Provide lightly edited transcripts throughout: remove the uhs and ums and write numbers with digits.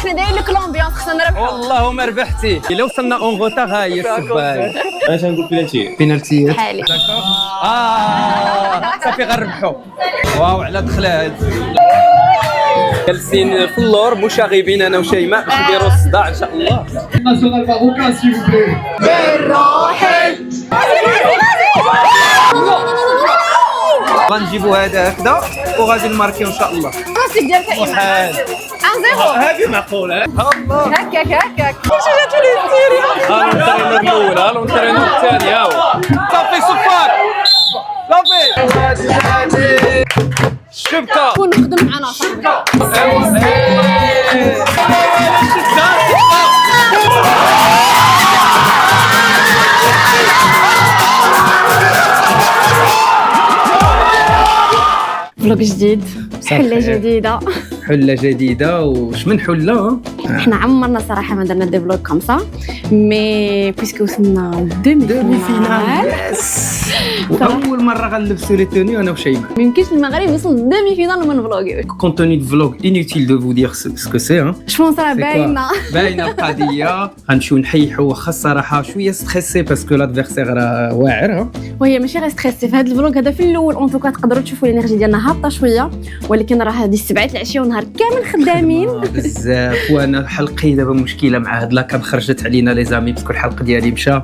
حنا دايرين لك لومبيونس خصنا نربحوا. والله ما ربحتي. الا وصلنا اون غوتا هاي الصباي. انا تنقول بلاتي بينالتيات. حالي صافي غنربحوا. واو على دخله هاد. جالسين في اللور مشاغبين انا وشيماء باش نديروا الصداع ان شاء الله. ناسيونال ماروكان سي فو بلي. غنجيبوا هذا هكذا وغادي نماركيو ان شاء الله. راسك ديالك ايمان 1-0. هذه معقوله. الله هكاك واش جاتو لي السيريا. ها الترينر الاول ها الترينر الثاني ها هو. صافي صفار صافي الشبكه كون نخدم معنا صاحبي. فلوق جديد، حلة جديدة. حله جديده. وش من حله؟ احنا عمرنا صراحة ما درنا دي فلوق comme ça مي بويسكو وصلنا دومي فينال. واول مره غنلبسوا لي توني انا وشيماء. ما يمكنش المغرب يوصل دومي فينال من فلوغي. كونتوني دو فلوغ inutile de vous dire ce que c'est hein. شمون راه باينة. باينه القضيه. غنمشيو نحيحوا واخا الصراحه شويه ستريسي باسكو لادفيرسير راه واعر. وهي ماشي غير ستريسي في هذا الفلوق هذا. في الاول اون توكا تقدروا تشوفوا الانرجي ديالنا هابطه شويه، ولكن راه هذه 7 العشيه ونهار كامل خدامين بزاف. وانا حلقي دابا مشكله مع هاد لاكاب خرجت علينا لي زامي باسكو الحلق ديالي مشى.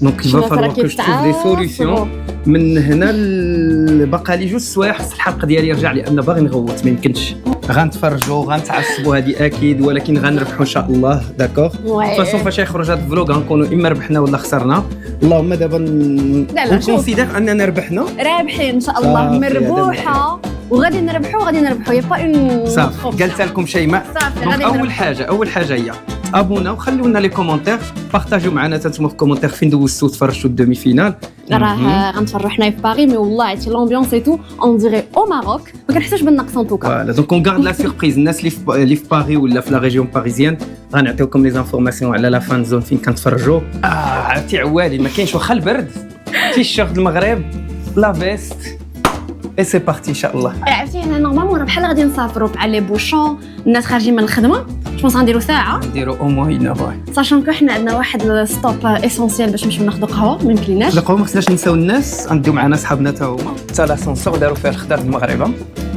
دونك شنو فالور راكي كو جو تروف دي سوليسيون من هنا باقا لي جوج سوايع خص الحلق ديالي يرجع لان باغي نغوت ما يمكنش. غنتفرجوا غنتعصبوا هذه اكيد، ولكن غنربحوا ان شاء الله. داكوغ فاصون فاش يخرج هذا الفلوق غنكونوا اما ربحنا ولا خسرنا. اللهم دابا نكونسيدير اننا ربحنا رابحين ان شاء الله. مربوحه وغادي نربحوا يا با اون. صافي قالت لكم شيماء. اول حاجه هي ابونا وخليو لنا لي كومونتير. بارطاجيو معنا نتوما في كومونتير فين دوزتوا تفرجتوا الدومي فينال. راه غنتفرجوا حنايا في باغي مي والله عرفتي لومبيونس اي تو اون ديري او ماروك. ما كنحسوش بالنقص ان توكا. فوالا دونك اون غارد لا سوربريز. الناس اللي في باغي ولا في لا ريجيون باريزيان غنعطيوكم لي زانفورماسيون على لا فان زون فين كنتفرجوا. عرفتي عوالي ما كاينش واخا البرد. تيشيرت المغرب لا فيست اي سي بارتي ان شاء الله. عرفتي هنا نورمالمون راه بحال غادي نسافروا بحال لي بوشون الناس خارجين من الخدمه. جوبونس غنديروا ساعه نديروا او موين افوي. ساشون كو حنا عندنا واحد ستوب اسونسيال باش نمشيو ناخذوا قهوه. ما يمكنناش القهوه ما خصناش نساو الناس. غنديو معنا صحابنا حتى هما. حتى لاسونسور داروا فيها الخضر المغرب.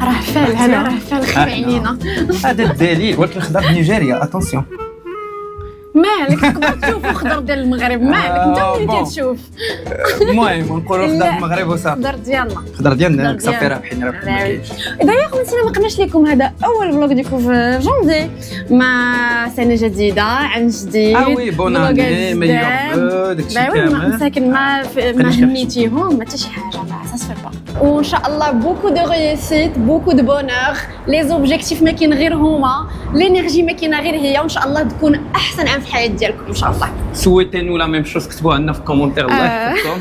راه فال هذا راه فال خير علينا. هذا الدليل. ولكن الخضر نيجيريا اتونسيون. مالك تقدر تشوفوا خضر ديال المغرب. مالك انت اللي كتشوف. المهم نقولوا خضر المغرب وصافي. خضر ديالنا صافي رابحين ما كاينش. دايوغ نسينا ما قلناش لكم هذا اول فلوق ديكو في جونفي مع سنه جديده عام جديد. وي بون اني ميور داكشي كامل. مساكن ما هميتيهم ما حتى شي حاجه لا سا سفي با. وان شاء الله بوكو دو ريوسيت بوكو دو بونور. لي زوبجيكتيف ما كاين غير هما، لينيرجي ما كاينه غير هي. وان شاء الله تكون احسن عام في الحياه ديالكم ان شاء الله. سويتي نو لا ميم شوز كتبوها لنا في الكومونتير. الله يحفظكم.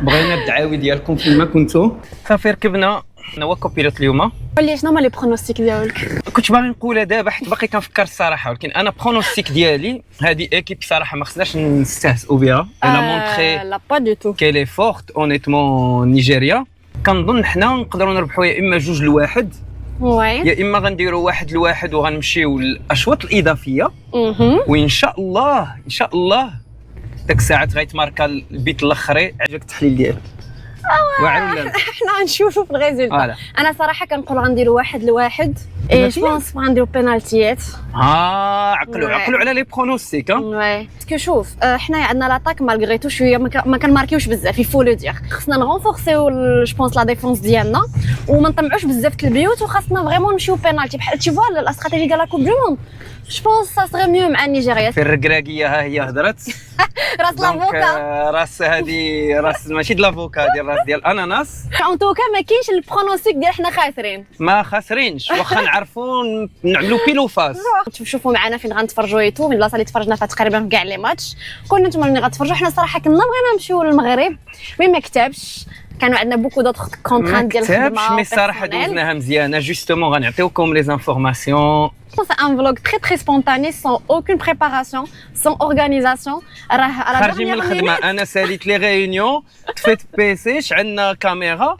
بغينا الدعاوي ديالكم فين ما كنتو. صافي ركبنا انا وكوبيلوت اليوم. قول لي شنو هما لي برونوستيك ديالك؟ كنت باغي نقولها دابا حيت باقي كنفكر الصراحه، ولكن انا برونوستيك ديالي هذه ايكيب صراحه ما خصناش نستهزئوا بها. الا مونطري لا با دو تو كيلي فورت اونيتمون نيجيريا. كنظن حنا نقدروا نربحوا يا اما 2-1 وي يا اما غنديروا 1-1 وغنمشيو للاشواط الاضافيه. وان شاء الله داك الساعات غيتماركا البيت الاخري. عجبك التحليل ديالك؟ واعر ولا لا؟ احنا غنشوفوا في الريزولتا. انا صراحه كنقول غنديروا 1-1. جوبونس غنديروا بينالتيات. عقلوا على لي برونوستيك. وي باسكو شوف حنايا عندنا لاطاك مالغري تو شويه ما كنماركيوش بزاف. يفو لو دير خصنا نغونفورسيو جوبونس لا ديفونس ديالنا وما نطمعوش بزاف في البيوت. وخاصنا فريمون نمشيو بينالتي بحال تي فوا لا استراتيجي ديال لا كوب دو موند. جوبونس سا سري ميو مع نيجيريا. في الركراكيه ها هي هضرت. راس لافوكا. راس هذه راس ماشي د لافوكا ديال راس ديال الاناناس. ان توكا ما كاينش البرونوستيك ديال حنا خاسرين. ما خاسرينش واخا نعرفوا نعملوا بيلو فاس. شوفوا معنا فين غنتفرجوا ايتو من البلاصه اللي تفرجنا فيها تقريبا في كاع لي ماتش. كنا نتوما ملي غتفرجوا. حنا صراحه كنا بغينا نمشيو للمغرب مي ما كتبش. كانوا عندنا بوكو دوطخ كونترانت ديال كتبش الخدمه مي صراحه دوزناها مزيانه جوستومون غنعطيوكم لي زانفورماسيون. C'est un vlog très spontané, sans aucune préparation, sans organisation. خارجين من الخدمه انا ساليت لي ريونيون طفيت بيسي شعلنا كاميرا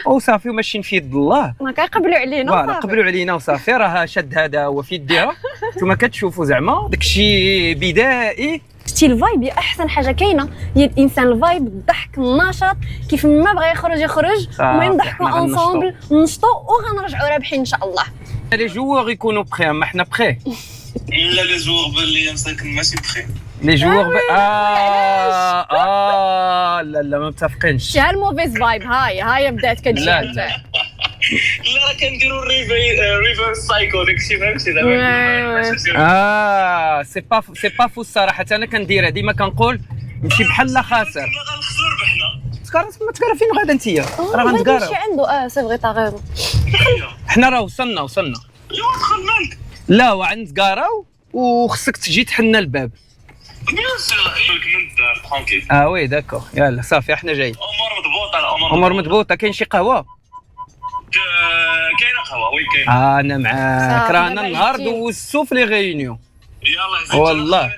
وصافي وماشيين في يد الله. ما كيقبلوا علينا فوالا قبلوا علينا وصافي راه شد هذا هو في يديها. نتوما كتشوفوا زعما داكشي بدائي. شتي الفايب هي احسن حاجه كاينه، هي الانسان الفايب الضحك النشاط كيف ما بغى يخرج المهم ضحكوا انصومبل نشطوا وغنرجعوا رابحين ان شاء الله. لي جوور يكونوا بخي اما حنا بخي. لا لي جوغ باللي مساكن ماشي بخير. لي جوور لا ما متفقينش. شي هالموفيز فايب هاي بدات كتجي. لا لا راه كنديروا ريفرس سايكو داكشي فهمتي دابا. سي با فو الصراحه انا كنديرها ديما كنقول نمشي بحال لا خاسر. غنخسروا ربحنا. ما تكرا فين غادا انت راه غنتكرا. شي عنده سي فغي تا غير. حنا راه وصلنا ايوا دخل مالك. لا وغنتكراو وخصك تجي تحنا الباب. بيان سور من الدار ترونكيل. وي داكور يلا صافي حنا جايين. امور مضبوطه امور مضبوطه. كاين شي قهوه؟ كاينه قهوه وي كاينه. انا معاك رانا النهار دوزتو في لي ريونيون. يلا والله. قهوه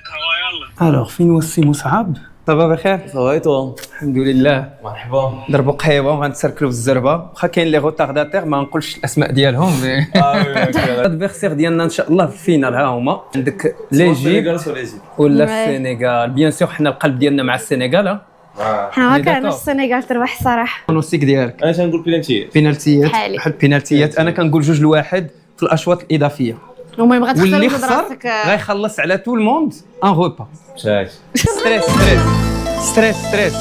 يلا. الوغ فين هو السي مصعب؟ صافا بخير؟ صافا تو الحمد لله. مرحبا. ضربوا قهيوه وغنتسركلوا في الزربه واخا كاين لي غوتارداتير ما نقولش الاسماء ديالهم. الادفيرسير ديالنا ان شاء الله في الفينال ها هما عندك ليجيب ولا السنغال. بيان سور حنا القلب ديالنا مع السنغال. حنا ما كرهناش السنغال تربح الصراحه. البرونوستيك ديالك؟ انا تنقول بلانتي بينالتيات بحالي. بحال البينالتيات انا كنقول 2-1 في الاشواط الاضافيه. المهم بغات واللي تخسر خسر راسك. غيخلص على تو الموند ان روبا. شاش ستريس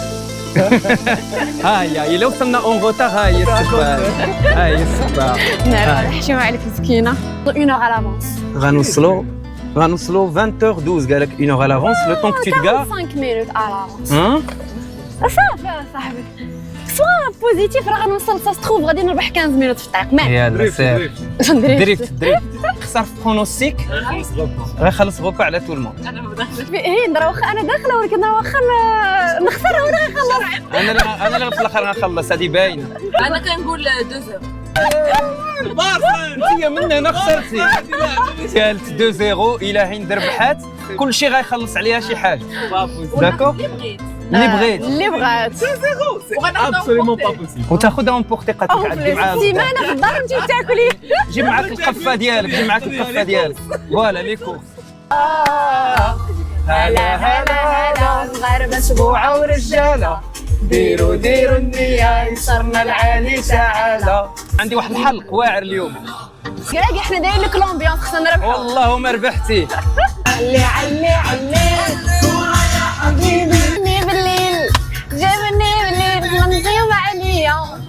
ها هي الا وصلنا اون روتار ها هي السباب. ها هي السباب. نعم نحشيو عليك مسكينه. 1 اور على لافونس. غنوصلوا 20h12 قالك 1 heure à l'avance le temps que tu te gares. 5 minutes على لافونس. hein صافي صاحبي سوا بوزيتيف راه غنوصل سا ستروف غادي نربح 15 مينوت في الطريق. يلا سير دريفت خسر في برونوستيك غيخلص غوبا على تو الموند. راه واخا انا داخله ولكن راه واخا نخسر هو اللي غيخلص. انا اللي في الاخر غنخلص هذه باينه. انا كنقول 2 انت من هنا خسرتي. قالت 2-0 الى حين ربحات كلشي غيخلص عليها شي حاجه. داكور اللي بغات ابسوليمون با بوسيبل. وتاخذها اون بورتي قاتك عندي معاها. سيمانه في الدار انت تاكلي. جيب معاك القفه ديالك فوالا لي كورس. هلا مغاربه سبوعه ورجاله ديروا النية يسرنا العالي تعالى. عندي واحد الحلق واعر اليوم. كراكي حنا دايرين لك لومبيونس خصنا نربحو. والله ما ربحتي. علي حبيبي بالليل جابني بالليل نغيب عليا.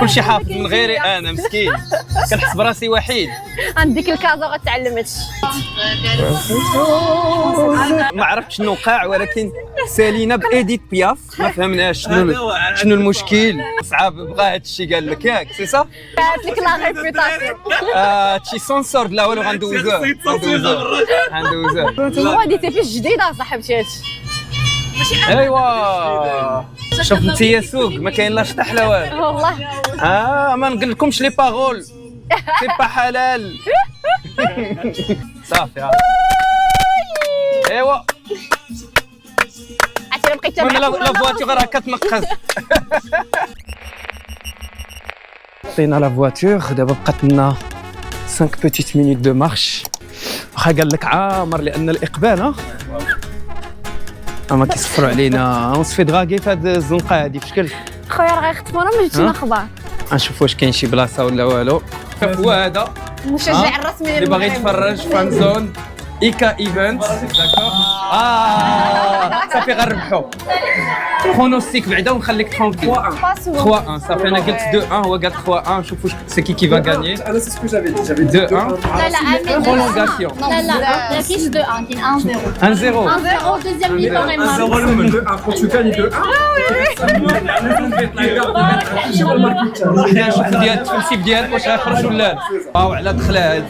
كلشي حافظ من غيري انا مسكين كنحس براسي وحيد. عندك الكازا غتعلمت. ما عرفتش شنو وقع ولكن سالينا بإيديت بياف ما فهمناش شنو المشكل. صعب بغا هذا الشيء قال لك ياك سي صا. قالت لك لا ريبوتاسيون. هادشي سونسور لا والو غندوزوه. هو هادي فيه جديده صاحبتي هادشي. ايوا شوف انت يا سوق ما كاين لا شطح لا والو. والله ما نقول لكمش لي باغول سي با حلال. صافي ايوا عرفتي الا بقيت لا فواتور راه كتنقز. عطينا لا فواتور دابا بقات لنا 5 بوتيت مينوت دو مارش. واخا قال لك عامر لان الاقبال ما كيصفروا علينا اون سفي دراغي في هاد الزنقه هادي في شكل. خويا راه غيخطفونا ما جبتينا اخبار. غنشوف واش كاين شي بلاصه ولا والو. هو هذا المشجع الرسمي اللي باغي يتفرج فان زون ايكا ايفنت. داكور صافي غنربحوا. برونوستيك بعدا ونخليك ترونكيل. 3-1 صافي انا قلت 2-1 هو قال 3-1 شوفوا سي كي فا غاني. انا سي سكو جافي 2-1 لا prolongation. لا فيش 2-1 كاين 1-0 1-0 دوزيام ميطون غيمارك 2-1 quand tu gagnes 2-1 حنا نشوف ديال التفلسيف ديالك واش غيخرج ولا لا. على دخله هادي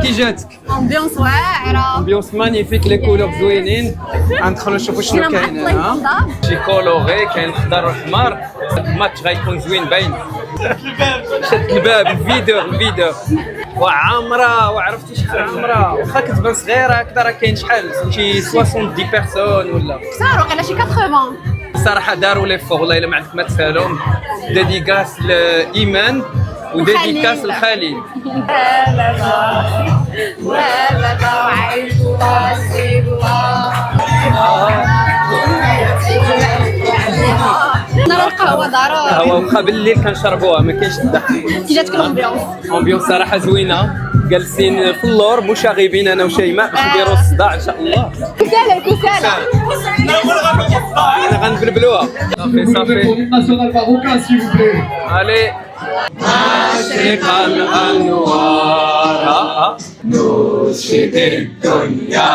كي جاتك؟ امبيونس واعره. امبيونس مانيفيك ماجيك لي كولور زوينين. غندخلوا نشوفوا شنو كاين هنا. شي كولوري كاين خضر وحمر. الماتش غيكون زوين باين. شد الباب الفيدور وعامره وعرفتي شحال عامره واخا كتبان صغيره هكذا راه كاين شحال شي 70 بيرسون ولا كثار وقيلا شي 80. صراحه داروا لي فور والله الا ما عندك ما تسالهم. ديديكاس لايمان وديديكاس لخليل. نرى القهوه دارو قهوه واخا بالليل كنشربوها ما كاينش الضحك. كي جاتك الامبيونس؟ امبيونس صراحه زوينه جالسين في اللور مشاغبين انا وشيماء باش نديروا الصداع ان شاء الله. كسالى انا غنبلبلوها صافي National marocain, s'il vous plaît. علي عاشق الانوار نشهد الدنيا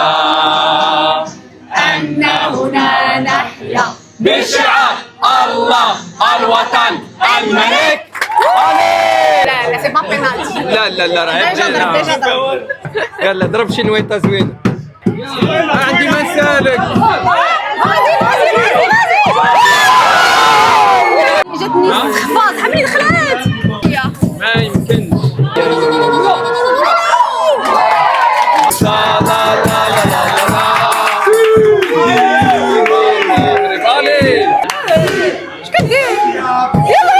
اننا نحيا بشعار الله الوطن الملك. لا لا سي با بينالتي. لا راه ديجا ضرب يلا ضرب شي نويطه زوينه. عندي مسالك. جاتني خفاص حملي دخلات. ما يمكنش. لا لا لا لا لا اش كدير؟ يلا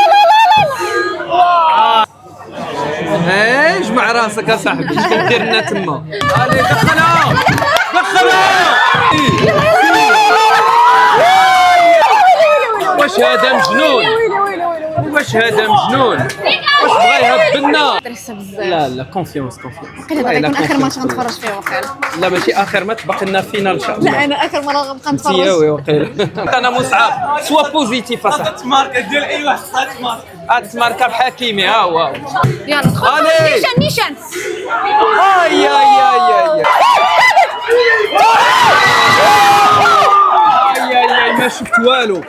اجمع راسك يا صاحبي اش كدير لنا تما. علي دخلها واش هذا مجنون واش بغا يهبلنا. لا كونفيونس قيلا غيكون اخر ماتش غنتفرج فيه وقيلا. لا ماشي اخر ماتش باقي لنا فينال ان شاء الله. لا انا اخر مره غنبقى نتفرج. سياوي وقيلا. انا مصعب سوا بوزيتيف اصاحبي. تماركه ديال اي واحد تماركه. تماركا بحكيمي ها هو. يلا دخل نيشان. اي ما شفت والو.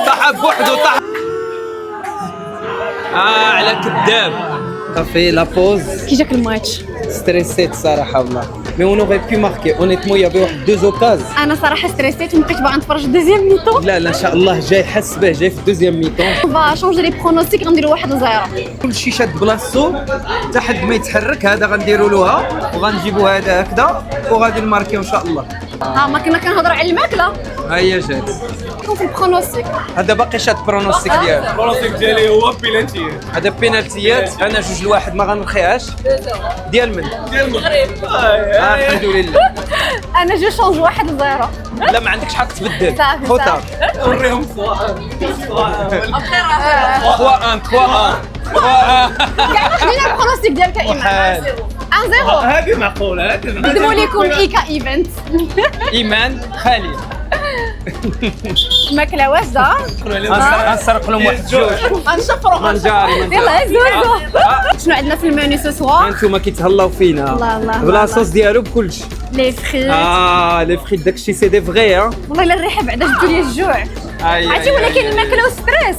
طاح بوحدو طاح. على كذاب. صافي لا بوز. كي جاك الماتش؟ ستريسيت صراحه والله. مي اون اوغي بي ماركي اونيتمون يابي واحد دو زوكاز. انا صراحه ستريسيت ومابقيتش باغا نتفرج دوزيام ميتون. لا ان شاء الله جاي حس به جاي في دوزيام ميتون. فا شونجي لي برونوستيك غنديرو 1-0. كلشي شاد بلاصتو حتى حد ما يتحرك. هذا غنديروا لوها وغنجيبوا هذا هكذا وغادي نماركيو ان شاء الله. ما كنا كنهضروا على الماكله. هيا جات. كون في البرونوستيك. هذا باقي شاد برونوستيك ديالو. البرونوستيك ديالي هو بينالتي. هذا بينالتيات. انا 2-1 ما غنرخيهاش. ديال من؟ ديال المغرب. الحمد لله. انا جو شونج 1-0. لا ما عندكش حق تبدل. صافي خوطه. وريهم 3-1. 3-1 كاع خلينا البرونوستيك ديالك ايمان. 1-0. هذه معقوله هذه. نقدموا لكم ايكا ايفنت. ايمان خالد. الماكله واجده. غنسرق لهم واحد جوج. غنشفروا منجاري يلا هزوا. شنو عندنا في المنيو سو سوار؟ انتوما كيتهلاو فينا. الله. بلاصوص ديالو بكلشي. لي فريت. لي فريت داكشي سي دي فغي. والله الا الريحه بعدا جبتوا لي الجوع. عرفتي ولكن الماكله والستريس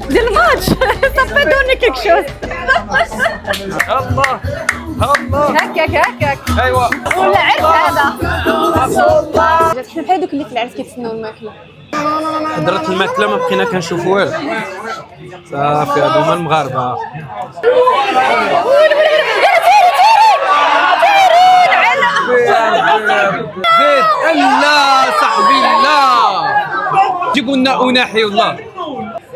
ديال الماتش سا با دوني كيك شوز. الله هكاك ايوا ولا عرس هذا. حنا بحال دوك اللي في العرس كيتسناو الماكله. حضرت الماكله ما بقينا كنشوفوا والو. صافي هادو هما المغاربه. زيد لا صاحبي لا جيبوا لنا اناحي والله.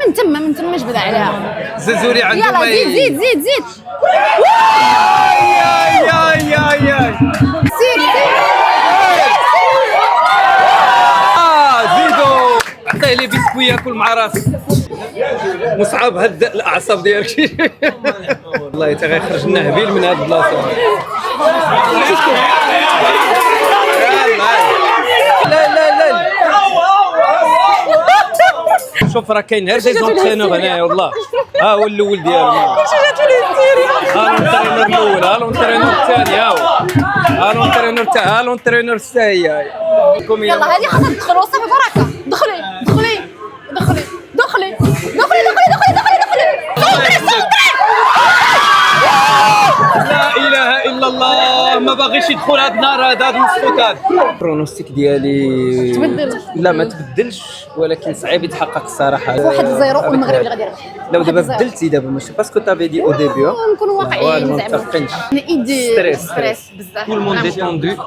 من تما جبد عليها. زازوري عنده يلا زيد ياي سير زيدو عطيه لي بسكوي ياكل مع راسك. مصعب هد الاعصاب ديالك. والله تا غيخرج لنا هبيل من هاد البلاصه. لا شوف راه كاين غير دي زونترينور هنايا والله. ها هو الاول ديالو. كلشي جاتو لي هستيريا. ها لونترينور الاول ها لونترينور الثاني ها لونترينور تاع ها لونترينور الثاني. يلا هذه خاصها تدخلوا صافي بركه. دخلي لا اله الا الله ما باغيش يدخل هذا النار هذا المسكوت هذا. البرونوستيك ديالي تبدل. لا ما تبدلش ولكن صعيب يتحقق الصراحه. 1-0 والمغرب اللي غادي يربح. لو دابا بدلتي دابا ماشي باسكو تافي دي او ديبي نكونوا واقعيين ما زعما. متفقينش. ايدي ستريس بزاف. كل موند ديتوندو. لا سير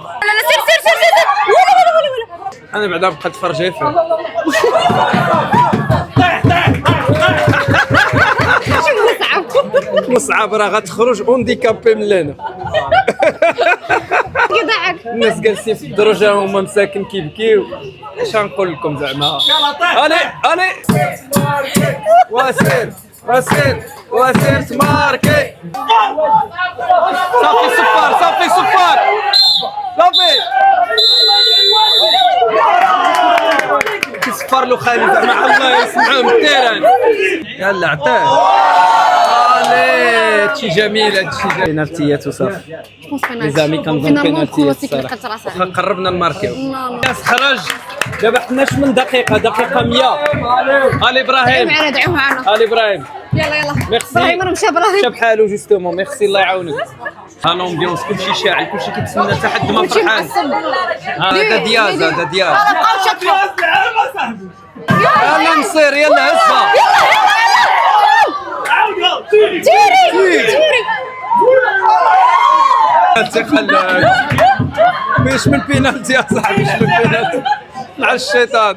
ولا انا بعدا بقيت نتفرج غير فيه. مصعب راه غتخرج اونديكابي من لهنا. يضحك. الناس جالسين في الدرجه هما مساكن كيبكيو. اش غنقول لكم زعما. الي واسير تماركي. صافي صفار صافي كيصفر له خالد زعما الله يسمعهم التيران. يلا عطاه. هادشي جميل هادشي جميل. بينالتيات وصافي. ليزامي كنظن بينالتيات الصراحه. قربنا نماركيو. الناس خرج دابا حناش من دقيقه 100. علي ابراهيم معنا دعوا معنا. علي ابراهيم يلا ميرسي. ابراهيم راه مشى ابراهيم. مشى بحالو جوستومون. ميرسي الله يعاونك. ها لومبيونس كلشي شاعل كلشي كيتسنى حتى حد ما فرحان. هذا دياز بقاو شاطرين. يلا نصير يلا هزها. تيري تخلى مش من البينالتي يا صاحبي مش من البينالتي مع الشيطان.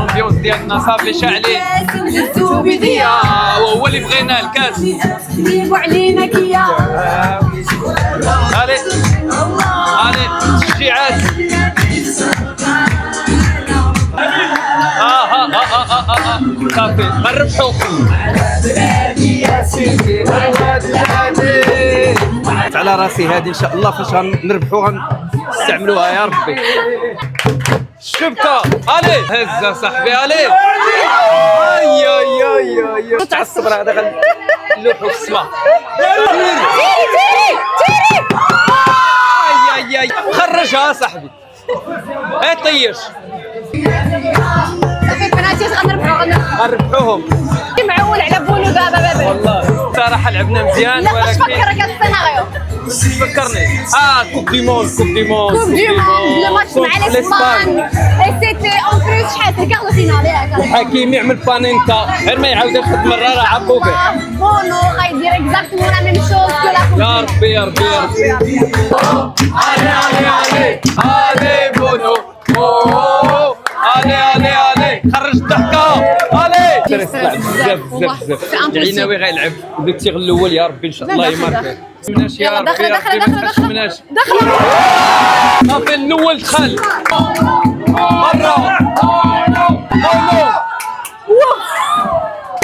لومبيونس ديالنا صافي شاعلين. هو اللي بغينا الكاس. علينا كيا علي تشجيعات. صافي غنربحو. على راسي هذه ان شاء الله فاش غنربحو غنستعملوها يا ربي. الشبكه الي هزه صاحبي الي. اي تعصب راه هذا غنلوحو في السما. تيري اي خرجها صاحبي. هاي طيش في بناتي غنربحوهم. معول على بونو دابا والله صراحه لعبنا مزيان لا واش ولكن فكرك هاد السيناريو. فكرني كوب دي موند le match مع الاسبان اي سيتي اون بليس شحال كارلو فينال ياك الحكيم يعمل بانينكا غير ما يعاود ياخذ مره راه عبو به. بونو غيدير اكزاكتومون لا ميم شوز كو لا يا ربي علي بونو علي خرج الضحكه علي. بزاف العناوي غيلعب التيغ الاول يا ربي ان شاء الله يمارك. مناش يا ربي دخل صافي الاول دخل مره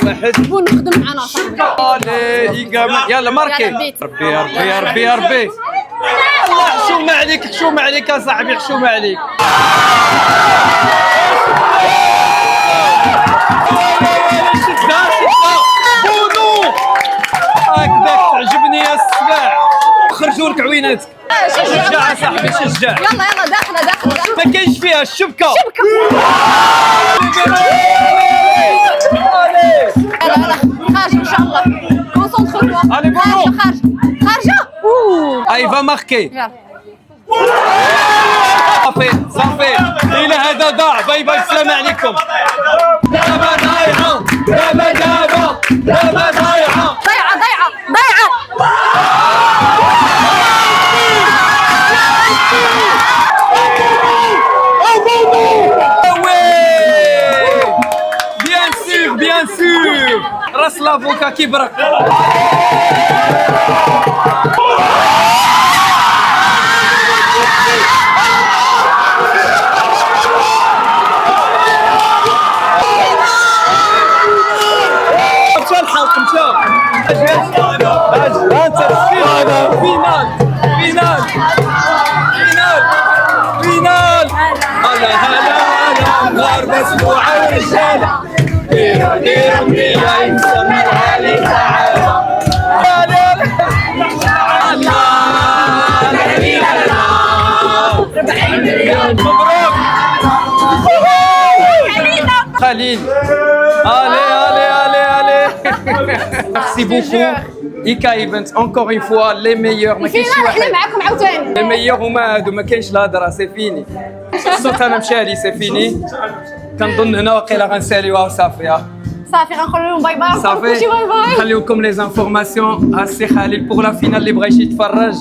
واحد بونو خدم معنا صاحبي. يلا ماركي. ربي الله حشومه عليك يا صاحبي حشومه عليك. بونو هكذاك تعجبني يا السباع. خرجوا لك عويناتك. شجع يا صاحبي شجع. يلا داخله ما كاينش فيها الشبكه. يلا خارج ان شاء الله. كونسونطرو. علي بونو خارجه. اي فا ماركي. صافي الى هذا ضاع. باي السلام عليكم. دابا ضايعه ضيعه بيان سور راس لافوكا كيبرق. فينال هلا نهار مسموعه ورجاله. ديروا منية يسموها لي تعالى. مبروك خليل. Allez. Merci beaucoup. ايكا ايفنت اونكور اون فوا لي ميور ما كاينش شي فينا احنا واحد معاكم عاوتاني لي ميور هما هادو ما كاينش الهضره سي فيني الصوت انا مشى لي سي فيني كنظن هنا واقيلا غنساليوها وصافي صافي غنقول لهم باي باي صافي باي باي نخليوكم لي زانفورماسيون السي خالد بوغ لا فينال اللي بغى يجي يتفرج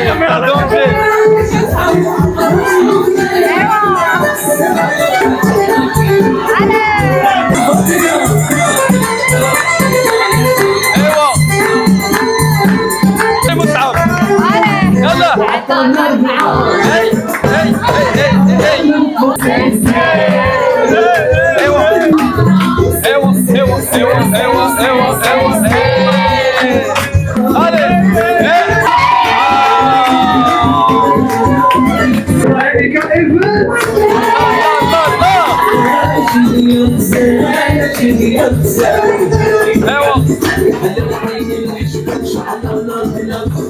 يا دونجي ايوا مصعب يلا هاي هاي هاي ايوا ايوا ايوا ايوا ايوا ايوا ايوا Evo. ايوا